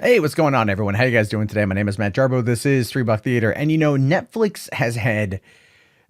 Hey, what's going on, everyone? How you guys doing today? My name is Matt Jarbo. This is Three Buck Theater, and Netflix has had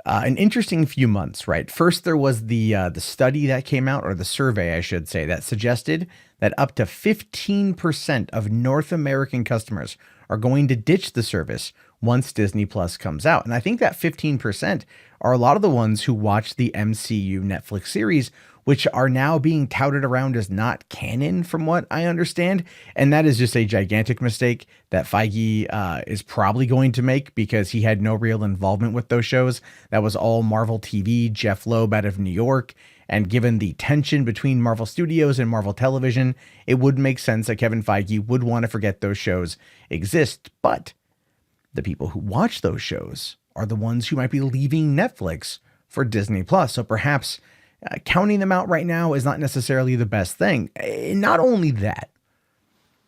an interesting few months, right? First, there was the study that came out, or the survey, I should say, that suggested that up to 15% of North American customers are going to ditch the service once Disney Plus comes out. And I think that 15% are a lot of the ones who watch the MCU Netflix series, which are now being touted around as not canon, from what I understand. And that is just a gigantic mistake that Feige is probably going to make, because he had no real involvement with those shows. That was all Marvel TV, Jeff Loeb out of New York. And given the tension between Marvel Studios and Marvel Television, it would make sense that Kevin Feige would want to forget those shows exist. But the people who watch those shows are the ones who might be leaving Netflix for Disney Plus. So perhaps counting them out right now is not necessarily the best thing. Not only that,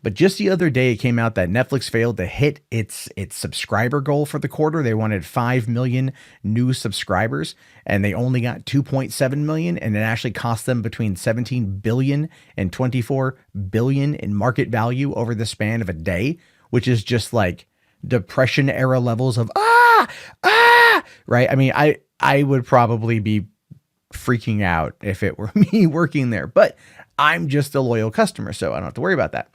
but just the other day it came out that Netflix failed to hit its subscriber goal for the quarter. They wanted 5 million new subscribers, and they only got 2.7 million, and it actually cost them between 17 billion and 24 billion in market value over the span of a day, which is just like Depression era levels of right? I mean, I would probably be freaking out if it were me working there, but I'm just a loyal customer, so I don't have to worry about that.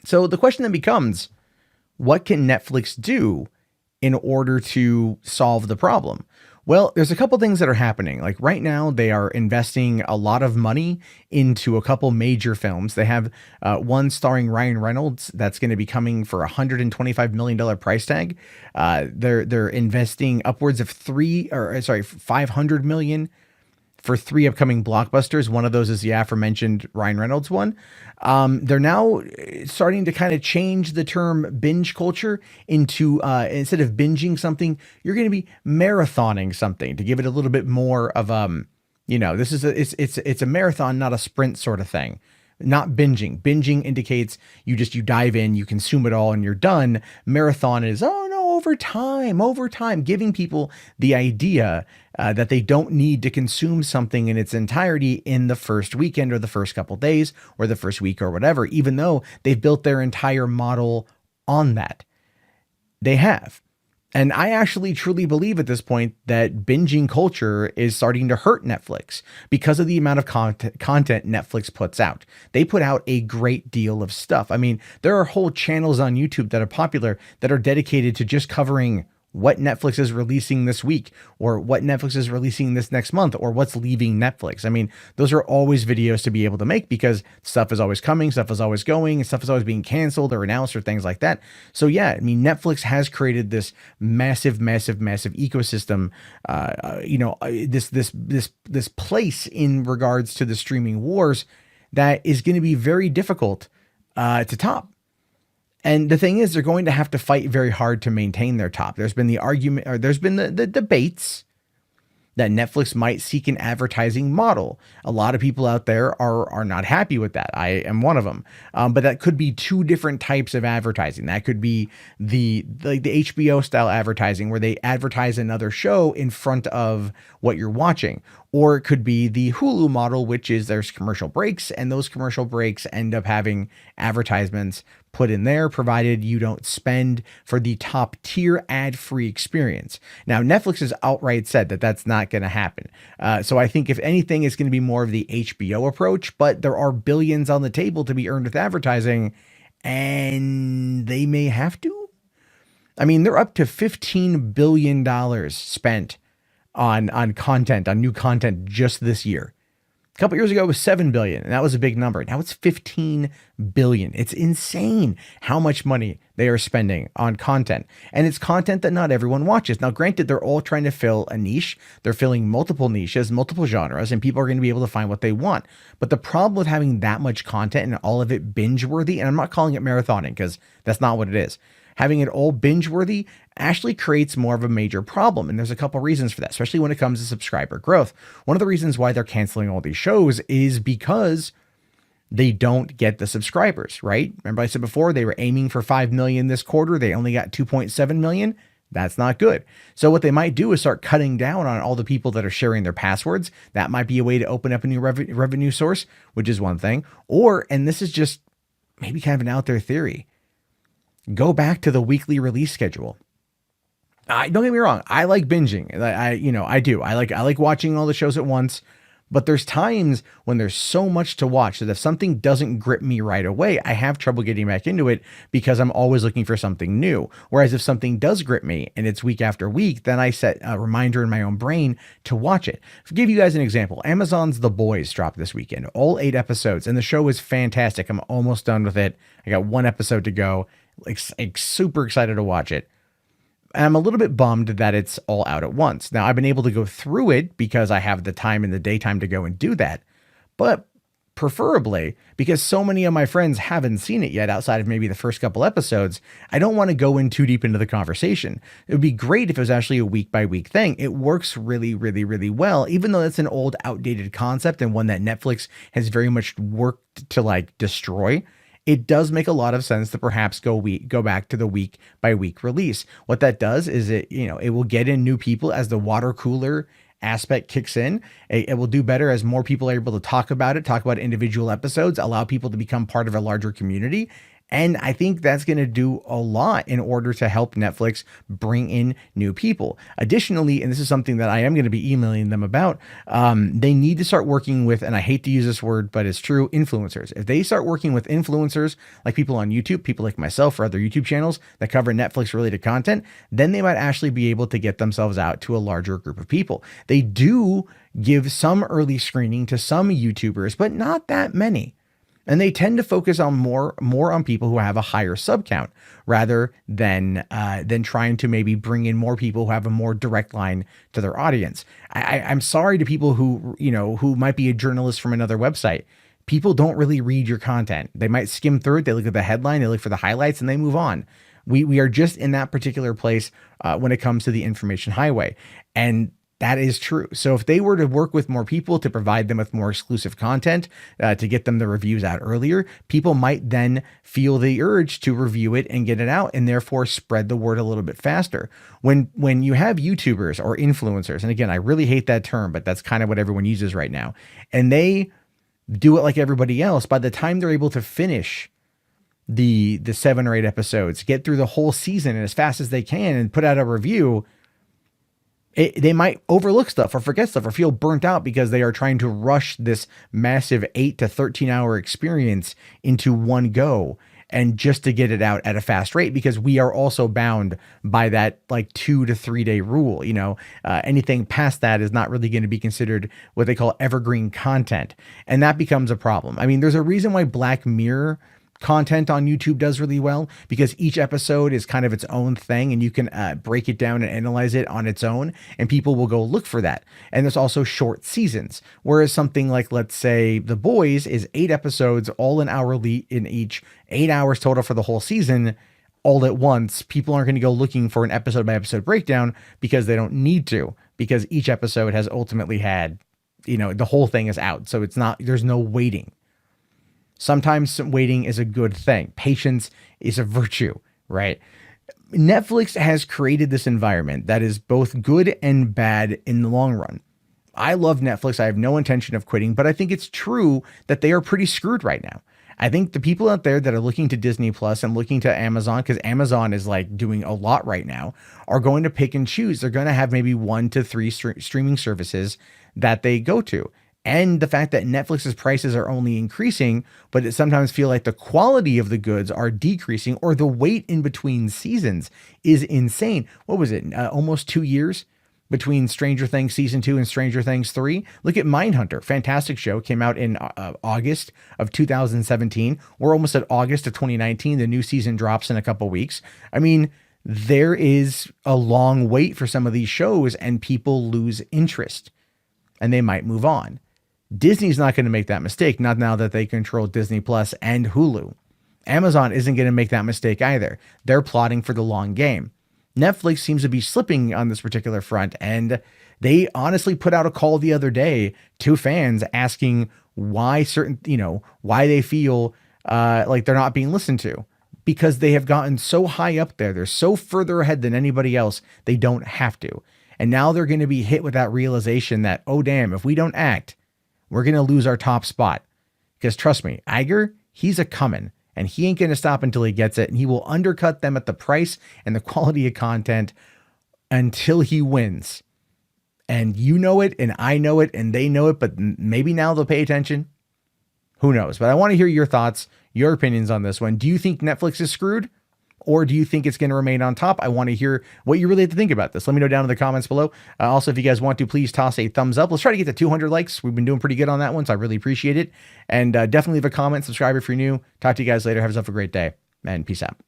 So the question then becomes, what can Netflix do in order to solve the problem? Well, there's a couple things that are happening. Like right now, they are investing a lot of money into a couple major films. They have one starring Ryan Reynolds that's going to be coming for $125 million price tag. They're investing upwards of 500 million for 3 upcoming blockbusters. One of those is the aforementioned Ryan Reynolds one. They're now starting to kind of change the term binge culture into, instead of binging something, you're going to be marathoning something to give it a little bit more of, this is it's a marathon, not a sprint sort of thing. Not binging. Binging indicates you dive in, you consume it all, and you're done. Marathon is, oh no, over time, giving people the idea that they don't need to consume something in its entirety in the first weekend or the first couple days or the first week or whatever, even though they've built their entire model on that. They have. And I actually truly believe at this point that binging culture is starting to hurt Netflix because of the amount of content Netflix puts out. They put out a great deal of stuff. I mean, there are whole channels on YouTube that are popular that are dedicated to just covering what Netflix is releasing this week, or what Netflix is releasing this next month, or what's leaving Netflix. I mean, those are always videos to be able to make, because stuff is always coming, stuff is always going, and stuff is always being canceled or announced or things like that. So yeah, I mean, Netflix has created this massive ecosystem, this place in regards to the streaming wars that is going to be very difficult to top. And the thing is, they're going to have to fight very hard to maintain their top. There's been the argument, or there's been the debates that Netflix might seek an advertising model. A lot of people out there are not happy with that. I am one of them. But that could be 2 different types of advertising. That could be the HBO style advertising, where they advertise another show in front of what you're watching. Or it could be the Hulu model, which is there's commercial breaks, and those commercial breaks end up having advertisements put in there, provided you don't spend for the top tier ad-free experience. Now, Netflix has outright said that that's not going to happen. So I think if anything, it's going to be more of the HBO approach, but there are billions on the table to be earned with advertising, and they may have to. I mean, they're up to $15 billion spent on content, on new content just this year. A couple years ago, it was 7 billion, and that was a big number. Now it's 15 billion. It's insane how much money they are spending on content. And it's content that not everyone watches. Now, granted, they're all trying to fill a niche. They're filling multiple niches, multiple genres, and people are going to be able to find what they want. But the problem with having that much content and all of it binge worthy, and I'm not calling it marathoning because that's not what it is, having it all binge worthy actually creates more of a major problem. And there's a couple reasons for that, especially when it comes to subscriber growth. One of the reasons why they're canceling all these shows is because they don't get the subscribers, right? Remember I said before, they were aiming for 5 million this quarter. They only got 2.7 million. That's not good. So what they might do is start cutting down on all the people that are sharing their passwords. That might be a way to open up a new revenue source, which is one thing. Or, and this is just maybe kind of an out there theory, Go back to the weekly release schedule. Don't get me wrong. I like binging. I do. I like watching all the shows at once. But there's times when there's so much to watch that if something doesn't grip me right away, I have trouble getting back into it because I'm always looking for something new. Whereas if something does grip me and it's week after week, then I set a reminder in my own brain to watch it. To give you guys an example, Amazon's The Boys dropped this weekend, all 8 episodes, and the show is fantastic. I'm almost done with it. I got 1 episode to go. Super excited to watch it. And I'm a little bit bummed that it's all out at once. Now, I've been able to go through it because I have the time in the daytime to go and do that. But preferably, because so many of my friends haven't seen it yet outside of maybe the first couple episodes, I don't want to go in too deep into the conversation. It would be great if it was actually a week by week thing. It works really, really, really well, even though it's an old, outdated concept and one that Netflix has very much worked to like destroy. It does make a lot of sense to perhaps go back to the week by week release. What that does is it will get in new people as the water cooler aspect kicks in. It will do better as more people are able to talk about individual episodes, allow people to become part of a larger community. And I think that's going to do a lot in order to help Netflix bring in new people. Additionally, and this is something that I am going to be emailing them about, they need to start working with, and I hate to use this word, but it's true, influencers. If they start working with influencers, like people on YouTube, people like myself or other YouTube channels that cover Netflix related content, then they might actually be able to get themselves out to a larger group of people. They do give some early screening to some YouTubers, but not that many. And they tend to focus on more on people who have a higher sub count rather than trying to maybe bring in more people who have a more direct line to their audience. I'm sorry to people who might be a journalist from another website. People don't really read your content. They might skim through it. They look at the headline, they look for the highlights, and they move on. We are just in that particular place when it comes to the information highway. And that is true. So if they were to work with more people to provide them with more exclusive content, to get them the reviews out earlier, people might then feel the urge to review it and get it out and therefore spread the word a little bit faster. When you have YouTubers or influencers, and again, I really hate that term, but that's kind of what everyone uses right now, and they do it like everybody else, by the time they're able to finish the 7 or 8 episodes, get through the whole season as fast as they can and put out a review, they might overlook stuff or forget stuff or feel burnt out because they are trying to rush this massive 8 to 13 hour experience into one go and just to get it out at a fast rate, because we are also bound by that like 2 to 3 day rule. Anything past that is not really going to be considered what they call evergreen content. And that becomes a problem. I mean, there's a reason why Black Mirror content on YouTube does really well, because each episode is kind of its own thing and you can break it down and analyze it on its own, and people will go look for that. And there's also short seasons, whereas something like, let's say, The Boys is 8 episodes, all an hour in each, 8 hours total for the whole season, all at once. People aren't going to go looking for an episode by episode breakdown because they don't need to, because each episode has ultimately had, the whole thing is out. So there's no waiting. Sometimes waiting is a good thing. Patience is a virtue, right? Netflix has created this environment that is both good and bad in the long run. I love Netflix. I have no intention of quitting, but I think it's true that they are pretty screwed right now. I think the people out there that are looking to Disney Plus and looking to Amazon, because Amazon is like doing a lot right now, are going to pick and choose. They're going to have maybe 1 to 3 streaming services that they go to. And the fact that Netflix's prices are only increasing, but it sometimes feel like the quality of the goods are decreasing, or the wait in between seasons is insane. What was it? Almost 2 years between Stranger Things season 2 and Stranger Things 3. Look at Mindhunter. Fantastic show. Came out in August of 2017. We're almost at August of 2019. The new season drops in a couple weeks. I mean, there is a long wait for some of these shows and people lose interest and they might move on. Disney's not going to make that mistake, not now that they control Disney Plus and Hulu. Amazon isn't going to make that mistake either. They're plotting for the long game. Netflix seems to be slipping on this particular front, and they honestly put out a call the other day to fans asking why why they feel like they're not being listened to, because they have gotten so high up there. They're so further ahead than anybody else. They don't have to. And now they're going to be hit with that realization that, oh, damn, if we don't act, we're going to lose our top spot. Because trust me, Iger, he's a coming, and he ain't going to stop until he gets it. And he will undercut them at the price and the quality of content until he wins. And you know it, and I know it, and they know it, but maybe now they'll pay attention. Who knows? But I want to hear your thoughts, your opinions on this one. Do you think Netflix is screwed? Or do you think it's going to remain on top? I want to hear what you really have to think about this. Let me know down in the comments below. Also, if you guys want to, please toss a thumbs up. Let's try to get to 200 likes. We've been doing pretty good on that one, so I really appreciate it. And definitely leave a comment, subscribe if you're new. Talk to you guys later. Have yourself a great day, and peace out.